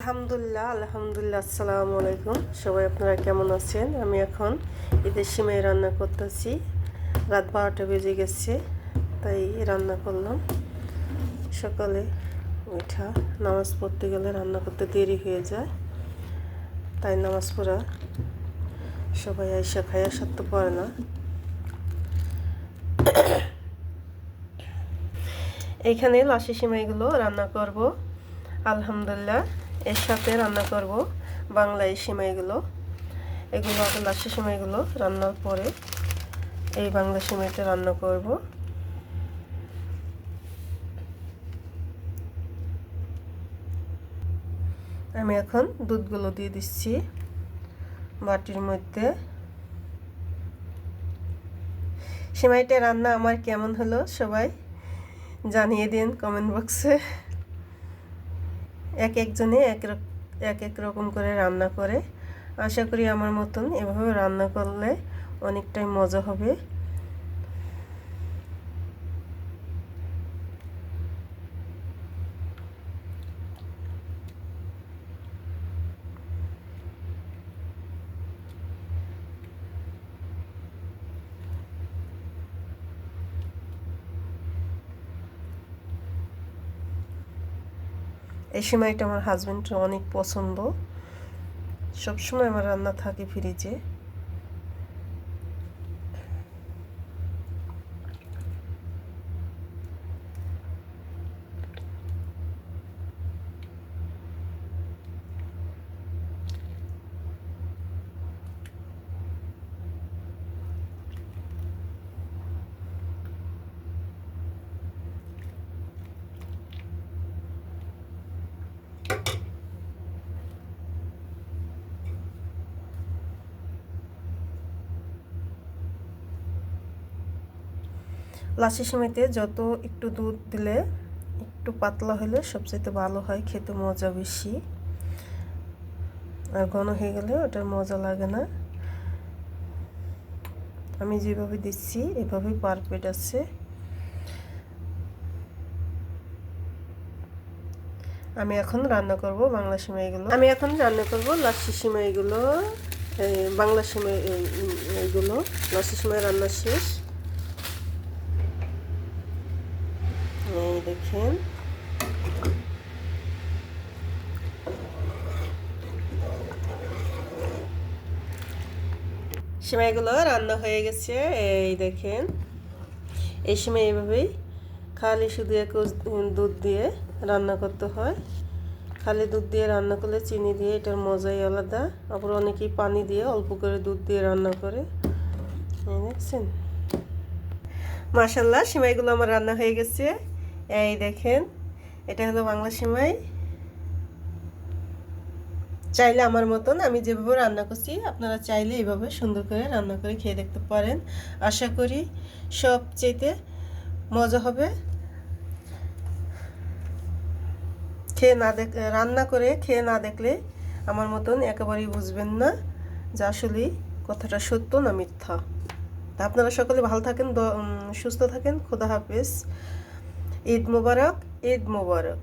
আলহামদুলিল্লাহ আলহামদুলিল্লাহ আসসালামু আলাইকুম। সবাই আপনারা কেমন আছেন? আমি এখন ঈদের সিমাই রান্না করতেছি। রাত 12টা বেজে গেছে, তাই রান্না করলাম। সকালে উঠা নামাজ পড়তে গেলে রান্না করতে দেরি হয়ে যায়, তাই নামাজ পড়া সবাই আইসা খায়া সারতে পারে না। এইখানে লাশি সিমাইগুলো রান্না করব আলহামদুলিল্লাহ। এর সাথে রান্না করব বাংলায় সিমাইগুলো। এগুলো আগে লাশি সিমাইগুলো রান্নার পরে এই বাংলা সিমাইটা রান্না করব। আমি এখন দুধগুলো দিয়ে দিচ্ছি বাটির মধ্যে। সিমাইটা রান্না আমার কেমন হলো সবাই জানিয়ে দিন কমেন্ট বক্সে। এক একজনে এক এক রকম করে রান্না করে। আশা করি আমার মতন এভাবে রান্না করলে অনেকটাই মজা হবে। এই সিমাইটা আমার হাজবেন্ডের অনেক পছন্দ, সবসময় আমার রান্না থাকে ফ্রিজে। লাচ্ছি সিমাইতে যত একটু দুধ দিলে একটু পাতলা হলে সবচেয়ে ভালো হয়, খেতে মজা বেশি। আর ঘন হয়ে গেলে ওটার মজা লাগে না। আমি যেভাবে দিচ্ছি এভাবেই পারফেক্ট আছে। আমি এখন রান্না করব বাংলা সিমাইগুলো। আমি এখন রান্না করব লাচ্ছি সিমাইগুলো, বাংলা সিমাই এইগুলো। লাচ্ছি সিমাই রান্না শেষ। এই দেখেন সিমাইগুলো রান্না হয়ে গেছে। এই দেখেন এই সিমাই এইভাবেই খালি শুধু দুধ দিয়ে রান্না করতে হয়। খালি দুধ দিয়ে রান্না করলে চিনি দিয়ে এটার মজাই আলাদা। আবার অনেকেই পানি দিয়ে অল্প করে দুধ দিয়ে রান্না করে। দেখছেন মাশাআল্লাহ সিমাইগুলো আমার রান্না হয়ে গেছে। এই দেখেন এটা হলো বাংলা সিমাই। চাইলে আমার মতন আমি যেভাবে রান্না করছি আপনারা চাইলে এইভাবে সুন্দর করে রান্না করে খেয়ে দেখতে পারেন। আশা করি সবচেয়ে মজা হবে। রান্না করে খেয়ে না দেখলে আমার মতন একেবারেই বুঝবেন না যে আসলে কথাটা সত্য না মিথ্যা। তা আপনারা সকলে ভালো থাকেন, সুস্থ থাকেন। খোদা হাফেজ। ঈদ মোবারক, ঈদ মোবারক।